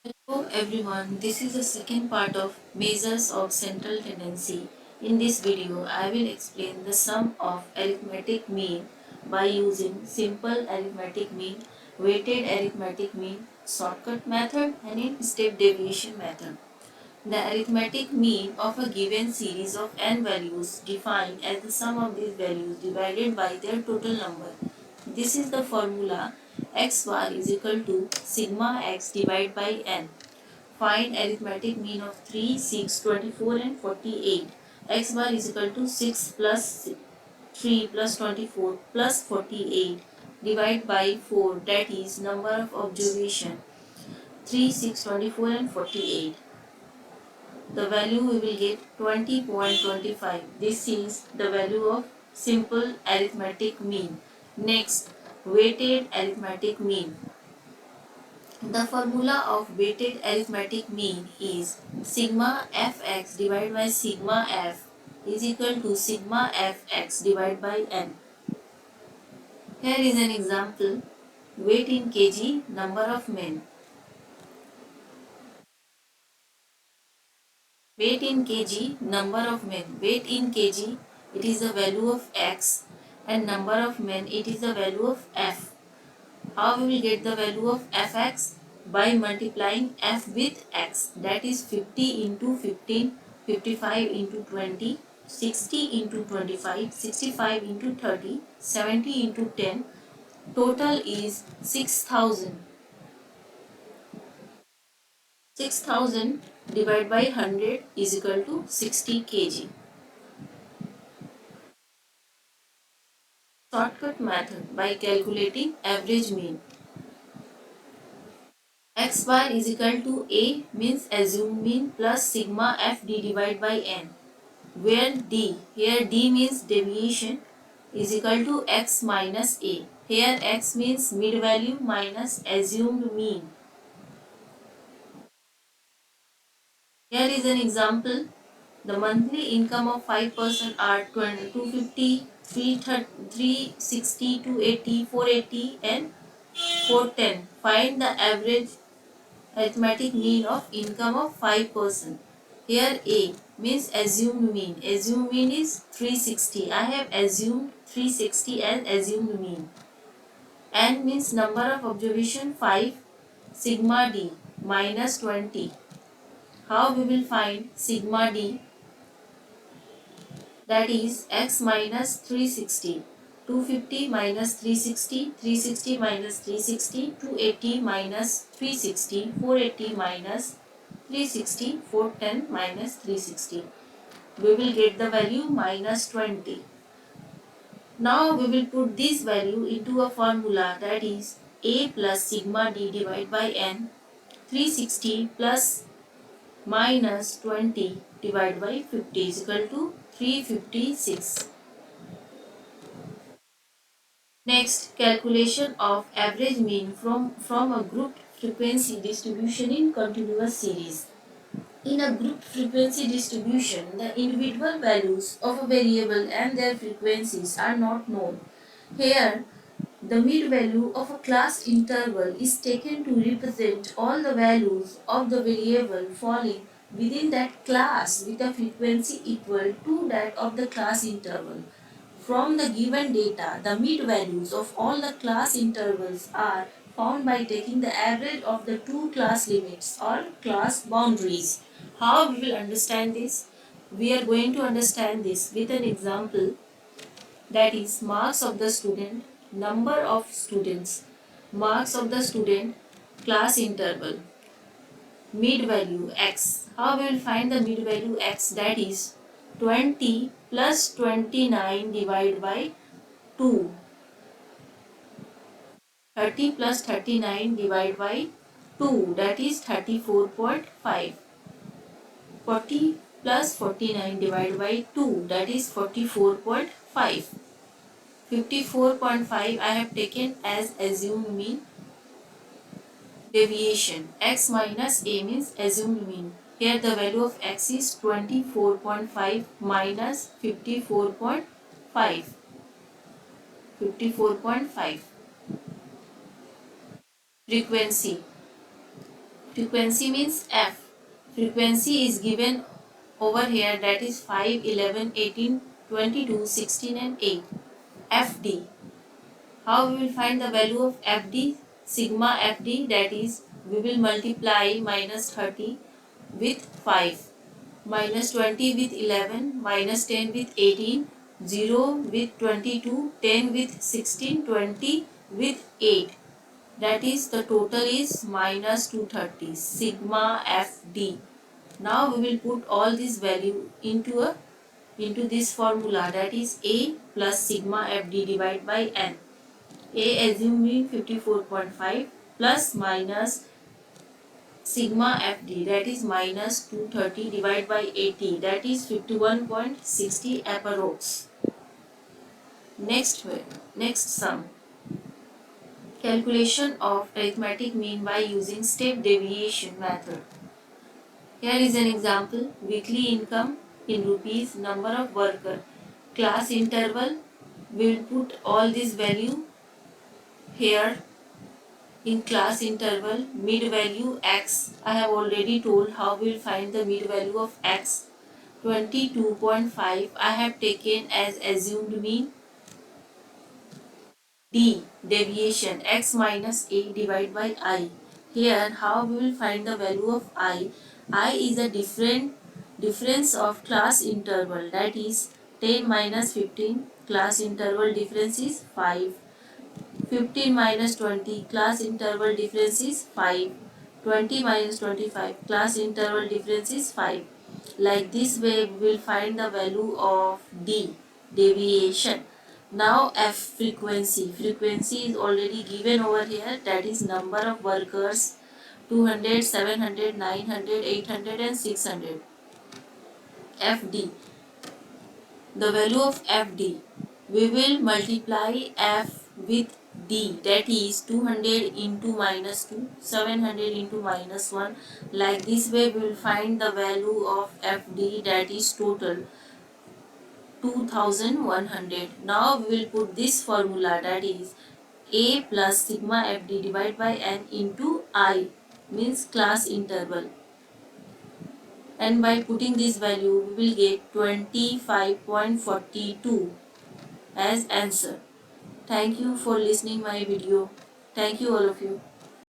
Hello everyone, this is the second part of measures of central tendency. In this video, I will explain the sum of arithmetic mean by using simple arithmetic mean, weighted arithmetic mean, shortcut method and in-step deviation method. The arithmetic mean of a given series of n values defined as the sum of these values divided by their total number. This is the formula x bar is equal to sigma x divided by n. Find arithmetic mean of 3, 6, 24 and 48. X bar is equal to 6 plus 3 plus 24 plus 48 divided by 4, that is number of observation 3, 6, 24 and 48. The value we will get 20.25. This is the value of simple arithmetic mean. Next, weighted arithmetic mean. The formula of weighted arithmetic mean is sigma fx divided by sigma f is equal to sigma fx divided by n. Here is an example. Weight in kg, number of men. Weight in kg, number of men. Weight in kg, it is the value of x, and number of men, it is the value of f. How we will get the value of fx? By multiplying f with x, that is 50 into 15, 55 into 20, 60 into 25, 65 into 30, 70 into 10. Total is 6000. 6000 divided by 100 is equal to 60 kg. Shortcut method by calculating average mean. X bar is equal to A means assumed mean plus sigma FD divided by N, where D, here D means deviation, is equal to X minus A. Here X means mid value minus assumed mean. Here is an example. The monthly income of 5% are 250, 360, 280, 480 and 410. Find the average arithmetic mean of income of 5%. Here A means assumed mean. Assumed mean is 360. I have assumed 360 as assumed mean. N means number of observation 5. Sigma D minus 20. How we will find sigma D? That is x minus 360. 250 minus 360, 360 minus 360, 280 minus 360, 480 minus 360, 410 minus 360. We will get the value minus 20. Now we will put this value into a formula, that is a plus sigma d divided by n. 360 plus minus 20 divided by 50 is equal to 356. Next, calculation of average mean from a grouped frequency distribution in continuous series. In a group frequency distribution, the individual values of a variable and their frequencies are not known. Here, the mid value of a class interval is taken to represent all the values of the variable falling within that class with a frequency equal to that of the class interval. From the given data, the mid values of all the class intervals are found by taking the average of the two class limits or class boundaries. How we will understand this? We are going to understand this with an example, that is marks of the student, number of students, marks of the student, class interval, mid value x. How we will find the mid value x? That is 20 plus 29 divided by 2. 30 plus 39 divided by 2, that is 34.5. 40 plus 49 divided by 2, that is 44.5. 54.5 I have taken as assumed mean. Deviation x minus a means assumed mean. Here the value of x is 24.5 minus 54.5. 54.5. Frequency. Frequency means F. Frequency is given over here, that is 5, 11, 18, 22, 16 and 8. FD. How we will find the value of FD? Sigma FD, that is we will multiply minus 30 with 5, minus 20 with 11, minus 10 with 18, 0 with 22, 10 with 16, 20 with 8. That is the total is minus 230, sigma FD. Now we will put all this value into this formula, that is A plus sigma FD divided by N. A assuming 54.5 plus minus sigma FD, that is minus 230 divided by 80, that is 51.60 approx. Next sum. Calculation of arithmetic mean by using step deviation method. Here is an example. Weekly income in rupees, number of worker, class interval. We will put all this value here in class interval. Mid value x. I have already told how we will find the mid value of x. 22.5 I have taken as assumed mean. D. Deviation x minus a divided by I. Here how we will find the value of I. I is a difference of class interval, that is 10 minus 15, class interval difference is 5. 15 minus 20, class interval difference is 5. 20 minus 25, class interval difference is 5. Like this way we will find the value of D, deviation. Now F, frequency. Frequency is already given over here, that is number of workers, 200, 700, 900, 800 and 600. FD, the value of FD, we will multiply F with D, that is 200 into minus 2, 700 into minus 1. Like this way we will find the value of FD, that is total 2100. Now we will put this formula, that is A plus sigma FD divided by N into I, means class interval. And by putting this value we will get 25.42 as answer. Thank you for listening my video. Thank you all of you.